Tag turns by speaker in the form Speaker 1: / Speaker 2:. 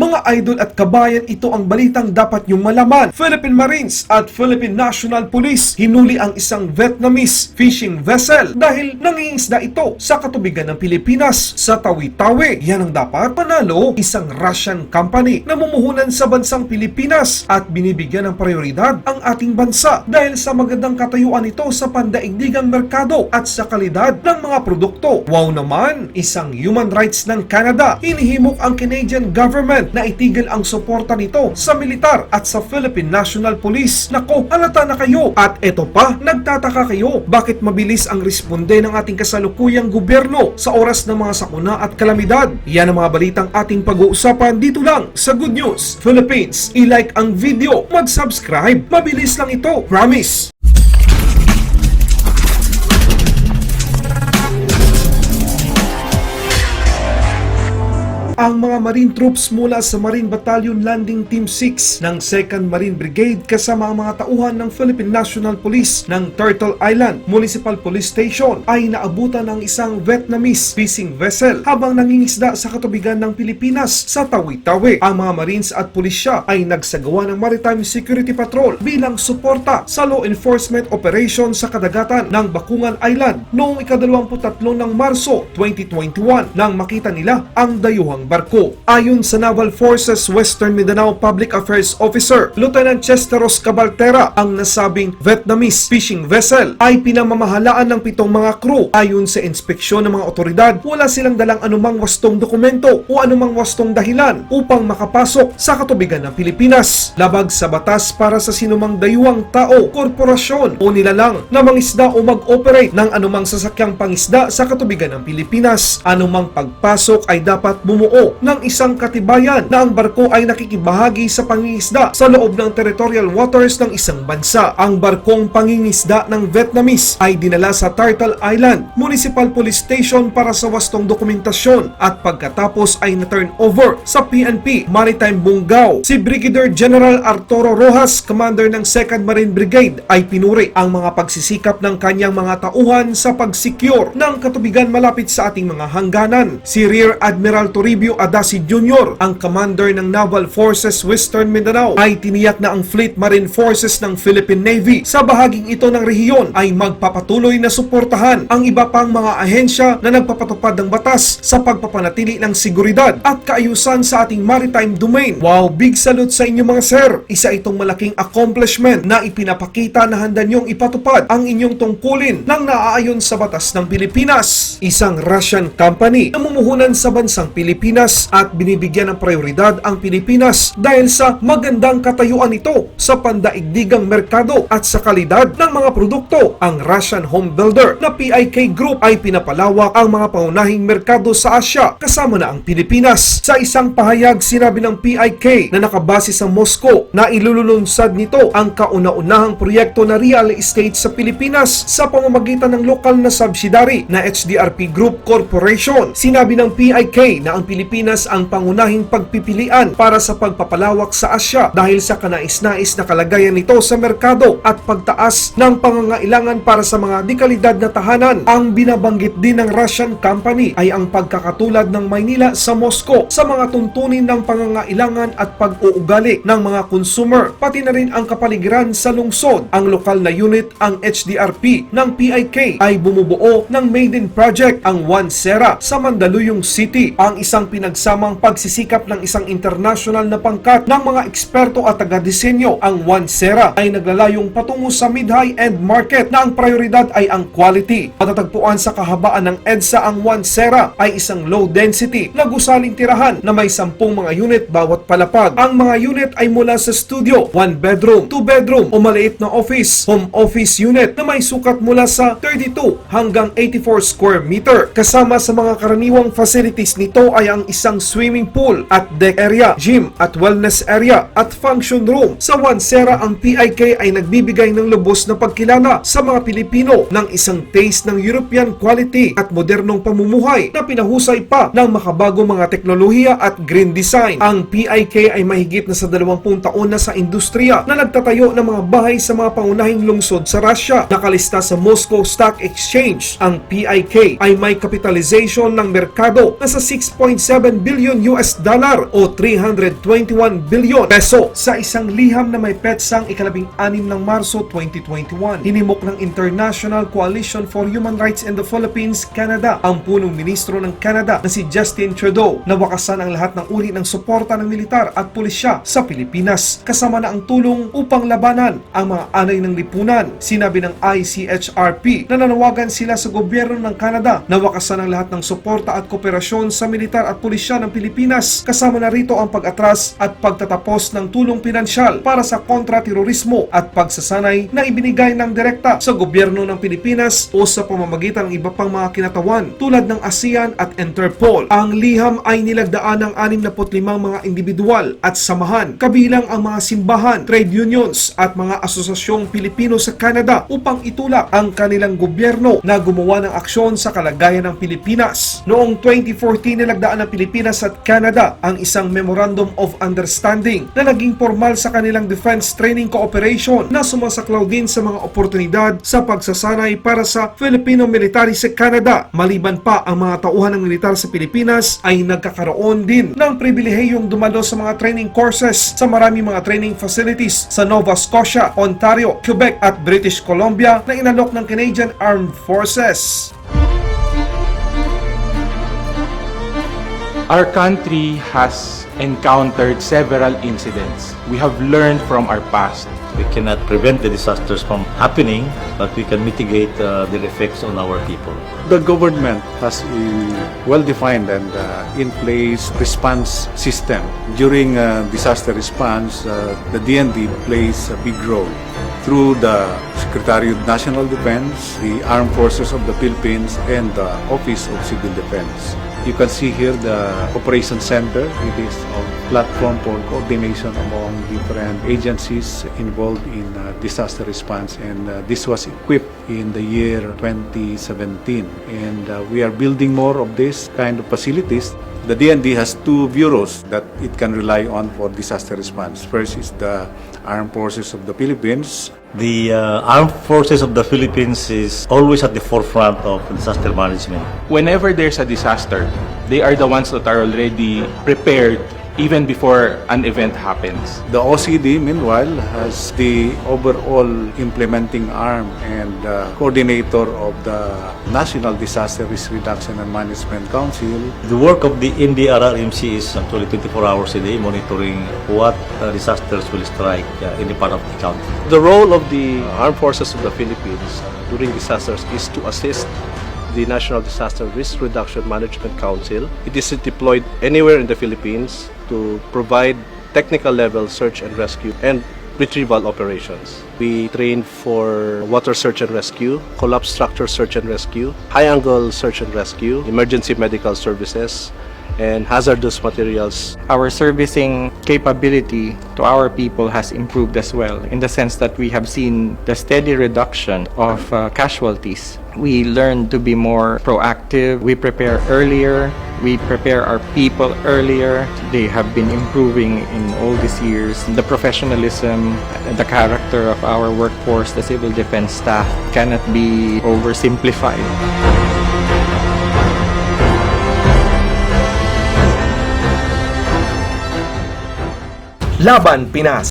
Speaker 1: Mga idol at kabayan, ito ang balitang dapat niyong malaman. Philippine Marines at Philippine National Police hinuli ang isang Vietnamese fishing vessel dahil nangingisda ito sa katubigan ng Pilipinas sa Tawi-Tawi. Yan ang dapat manalo isang Russian company na mumuhunan sa bansang Pilipinas at binibigyan ng prioridad ang ating bansa dahil sa magandang katayuan nito sa pandaigdigang merkado at sa kalidad ng mga produkto. Wow naman, isang human rights ng Canada. Hinihimok ang Canadian government na itigil ang suporta nito sa militar at sa Philippine National Police. Nako, halata na kayo. At eto pa, nagtataka kayo, bakit mabilis ang responde ng ating kasalukuyang gobyerno sa oras ng mga sakuna at kalamidad? Yan ang mga balitang ating pag-uusapan dito lang sa Good News Philippines. I-like ang video, mag-subscribe, mabilis lang ito, promise! Ang mga Marine troops mula sa Marine Battalion Landing Team 6 ng 2nd Marine Brigade kasama ang mga tauhan ng Philippine National Police ng Turtle Island Municipal Police Station ay naabutan ng isang Vietnamese fishing vessel habang nangingisda sa katubigan ng Pilipinas sa Tawi-Tawi. Ang mga Marines at pulisya ay nagsagawa ng Maritime Security Patrol bilang suporta sa law enforcement operation sa kadagatan ng Bakungan Island noong ika-23 ng Marso 2021 nang makita nila ang dayuhang barko. Ayon sa Naval Forces Western Mindanao Public Affairs Officer Lieutenant Chesteros Cabaltera, ang nasabing Vietnamese fishing vessel ay pinamamahalaan ng 7 mga crew. Ayon sa inspeksyon ng mga otoridad, wala silang dalang anumang wastong dokumento o anumang wastong dahilan upang makapasok sa katubigan ng Pilipinas. Labag sa batas para sa sinumang dayuhang tao, korporasyon o nilalang na mangisda o mag-operate ng anumang sasakyang pangisda sa katubigan ng Pilipinas. Anumang pagpasok ay dapat bumuo ng isang katibayan na ang barko ay nakikibahagi sa pangingisda sa loob ng territorial waters ng isang bansa. Ang barkong pangingisda ng Vietnamese ay dinala sa Turtle Island Municipal Police Station para sa wastong dokumentasyon at pagkatapos ay na-turn over sa PNP Maritime Bungaw. Si Brigadier General Arturo Rojas, Commander ng 2nd Marine Brigade, ay pinuri ang mga pagsisikap ng kanyang mga tauhan sa pag-secure ng katubigan malapit sa ating mga hangganan. Si Rear Admiral Rodrigo Adasi Jr., ang commander ng Naval Forces Western Mindanao, ay tiniyak na ang Fleet Marine Forces ng Philippine Navy sa bahaging ito ng rehiyon ay magpapatuloy na suportahan ang iba pang mga ahensya na nagpapatupad ng batas sa pagpapanatili ng seguridad at kaayusan sa ating maritime domain. Wow, big salute sa inyo mga sir! Isa itong malaking accomplishment na ipinapakita na handa niyong ipatupad ang inyong tungkulin ng naaayon sa batas ng Pilipinas. Isang Russian company na mumuhunan sa bansang Pilipinas at binibigyan ng prioridad ang Pilipinas dahil sa magandang katayuan nito sa pandaigdigang merkado at sa kalidad ng mga produkto. Ang Russian home builder na PIK Group ay pinapalawak ang mga pangunahing merkado sa Asya kasama na ang Pilipinas. Sa isang pahayag, sinabi ng PIK na nakabase sa Moscow na ilulunsad nito ang kauna-unahang proyekto na real estate sa Pilipinas sa pamamagitan ng lokal na subsidiary na HDRP Group Corporation. Sinabi ng PIK na ang Pilipinas ang pangunahing pagpipilian para sa pagpapalawak sa Asya dahil sa kanais-nais na kalagayan nito sa merkado at pagtaas ng pangangailangan para sa mga dekalidad na tahanan. Ang binabanggit din ng Russian company ay ang pagkakatulad ng Maynila sa Moscow sa mga tuntunin ng pangangailangan at pag-uugali ng mga consumer, pati na rin ang kapaligiran sa lungsod. Ang lokal na unit, ang HDRP ng PIK, ay bumubuo ng maiden project, ang One Sera sa Mandaluyong City. Ang isang pinagsamang pagsisikap ng isang international na pangkat ng mga eksperto at taga-disenyo. Ang One Sera ay naglalayong patungo sa mid-high end market na ang prioridad ay ang quality. Matatagpuan sa kahabaan ng EDSA, ang One Sera ay isang low density na gusaling tirahan na may 10 mga unit bawat palapag. Ang mga unit ay mula sa studio, 1 bedroom, 2 bedroom o maliit na office, home office unit na may sukat mula sa 32 hanggang 84 square meter. Kasama sa mga karaniwang facilities nito ay ang isang swimming pool at deck area, gym at wellness area at function room. Sa One Sera, ang PIK ay nagbibigay ng lubos na pagkilala sa mga Pilipino ng isang taste ng European quality at modernong pamumuhay na pinahusay pa ng makabagong mga teknolohiya at green design. Ang PIK ay mahigit na sa 20 taon na sa industriya na nagtatayo ng mga bahay sa mga pangunahing lungsod sa Russia. Nakalista sa Moscow Stock Exchange, ang PIK ay may kapitalization ng merkado na sa 6.7 $1.7 billion o 321 billion peso sa isang liham na may petsang ika-16 ng Marso 2021. Hinimok ng International Coalition for Human Rights in the Philippines, Canada ang punong ministro ng Canada na si Justin Trudeau na wakasan ang lahat ng uri ng suporta ng militar at pulisya sa Pilipinas, kasama na ang tulong upang labanan ang mga anay ng lipunan. Sinabi ng ICHRP na nanawagan sila sa gobyerno ng Canada na wakasan ang lahat ng suporta at kooperasyon sa militar at pulisya ng Pilipinas, kasama na rito ang pag-atras at pagtatapos ng tulong pinansyal para sa kontra-terorismo at pagsasanay na ibinigay ng direkta sa gobyerno ng Pilipinas o sa pamamagitan ng iba pang mga kinatawan tulad ng ASEAN at Interpol. Ang liham ay nilagdaan ng 65 mga individual at samahan, kabilang ang mga simbahan, trade unions at mga asosasyong Pilipino sa Canada upang itulak ang kanilang gobyerno na gumawa ng aksyon sa kalagayan ng Pilipinas. Noong 2014, nilagdaan ng Pilipinas at Canada ang isang Memorandum of Understanding na naging formal sa kanilang defense training cooperation na sumasaklaw din sa mga oportunidad sa pagsasanay para sa Filipino military sa Canada. Maliban pa, ang mga tauhan ng militar sa Pilipinas ay nagkakaroon din ng pribilehiyong dumalo sa mga training courses sa maraming mga training facilities sa Nova Scotia, Ontario, Quebec at British Columbia na inalok ng Canadian Armed Forces.
Speaker 2: Our country has encountered several incidents. We have learned from our past.
Speaker 3: We cannot prevent the disasters from happening, but we can mitigate their effects on our people.
Speaker 4: The government has a well-defined and in-place response system. During disaster response, the DND plays a big role through the Secretary of National Defense, the Armed Forces of the Philippines, and the Office of Civil Defense. You can see here the Operation Center. It is a platform for coordination among different agencies involved in disaster response, and this was equipped in the year 2017, and we are building more of this kind of facilities. The DND has two bureaus that it can rely on for disaster response. First is the Armed Forces of the Philippines.
Speaker 3: The Armed Forces of the Philippines is always at the forefront of disaster management.
Speaker 2: Whenever there's a disaster, they are the ones that are already prepared even before an event happens.
Speaker 4: The OCD, meanwhile, has the overall implementing arm and coordinator of the National Disaster Risk Reduction and Management Council.
Speaker 3: The work of the NDRRMC is actually 24 hours a day monitoring what disasters will strike in the part of the country.
Speaker 5: The role of the Armed Forces of the Philippines during disasters is to assist the National Disaster Risk Reduction Management Council. It is deployed anywhere in the Philippines to provide technical level search and rescue and retrieval operations. We train for water search and rescue, collapse structure search and rescue, high angle search and rescue, emergency medical services, and hazardous materials.
Speaker 6: Our servicing capability to our people has improved as well, in the sense that we have seen the steady reduction of casualties. We learn to be more proactive. We prepare earlier. We prepare our people earlier. They have been improving in all these years. The professionalism, the character of our workforce, the civil defense staff cannot be oversimplified.
Speaker 1: Laban Pinas.